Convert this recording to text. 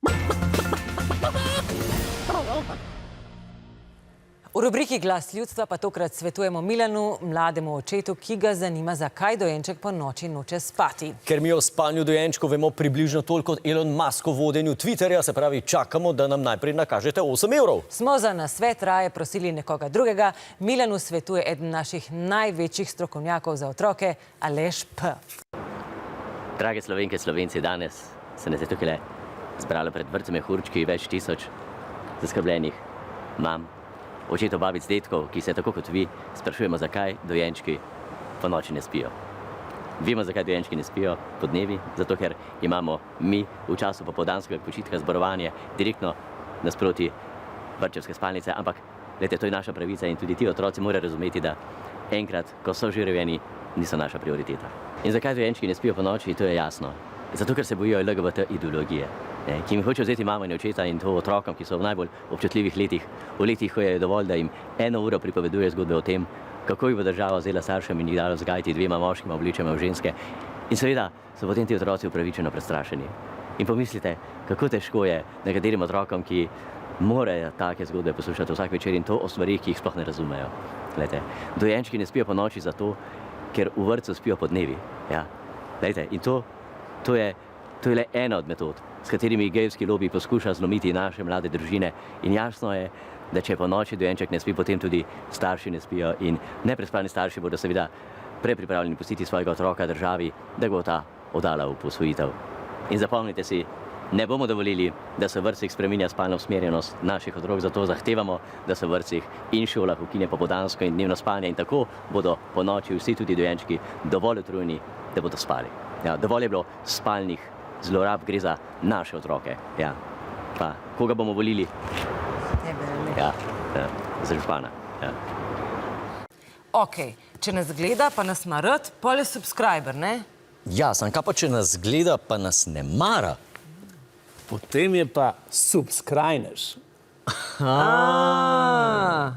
V rubriki Glas ljudstva pa tokrat svetujemo Milanu, mlademu očetu, ki ga zanima, zakaj dojenček po noči noče spati. Ker mi o spanju dojenčkov vemo približno toliko kot Elon Musk o vodenju Twitterja, se pravi, čakamo, da nam najprej nakažete 8 evrov. Smo za nasvet raje prosili nekoga drugega. Milanu svetuje eden naših največjih strokovnjakov za otroke, Aleš P. Drage Slovenke, Slovenci, danes se nas je tukaj zbralo pred vrtcem mehurčki več tisoč zaskrbljenih mam, očetov, babic, detkov, ki se tako kot vi sprašujemo, zakaj dojenčki po noči ne spijo. Vemo, zakaj dojenčki ne spijo po dnevi, zato ker imamo mi v času popoldanskega počitka zborovanje direktno nasproti vrtčevske spalnice, ampak glede, to je naša pravica in tudi ti otroci morajo razumeti, da enkrat, ko so že rojeni, niso naša prioriteta. In zakaj dojenčki ne spijo po noči, to je jasno. Zato, ker se bojijo LGBT ideologije, ki jim hoče vzeti mamo in očeta in to otrokom, ki so v najbolj občutljivih letih, v letih, ko je dovolj, da jim 1 uro pripoveduje zgodbe o tem, kako jih bo država vzela staršem in jih dala vzgajati 2 moškima obličema v ženske. In seveda so potem ti otroci upravičeno prestrašeni. In pomislite, kako težko je nekaterim otrokom, ki morajo take zgodbe poslušati vsak večer in to o stvarih, ki jih sploh ne razumejo. Glejte, dojenčki ne spijo po noči zato, ker v vrtcu spijo po dnevi. Ja. Glejte, in to je le ena od metod, s katerimi gejevski lobi poskuša zlomiti naše mlade družine. In jasno je, da če po noči dojenček ne spi, potem tudi starši ne spijo in neprespani starši bodo seveda prepripravljeni pustiti svojega otroka državi, da ga bo ta oddala v posvojitev. In zapomnite si, ne bomo dovolili, da se v vrtcih spreminja spalna usmerjenost naših otrok, zato zahtevamo, da se v vrtcih in šolah ukine popoldansko in dnevno spanje in tako bodo po noči vsi tudi dojenčki dovolj utrujeni, da bodo spali. Ja, dovolj je bilo spalnih zlorab, gre za naše otroke. Ja. Pa, koga bomo volili? Ja, za župana. Ja. Ok, če nas gleda, pa nas ima rad, pol je subscriber, ne? Ja, sam kaj pa, če nas gleda, pa nas ne mara? Potem je pa subscribers. Ah.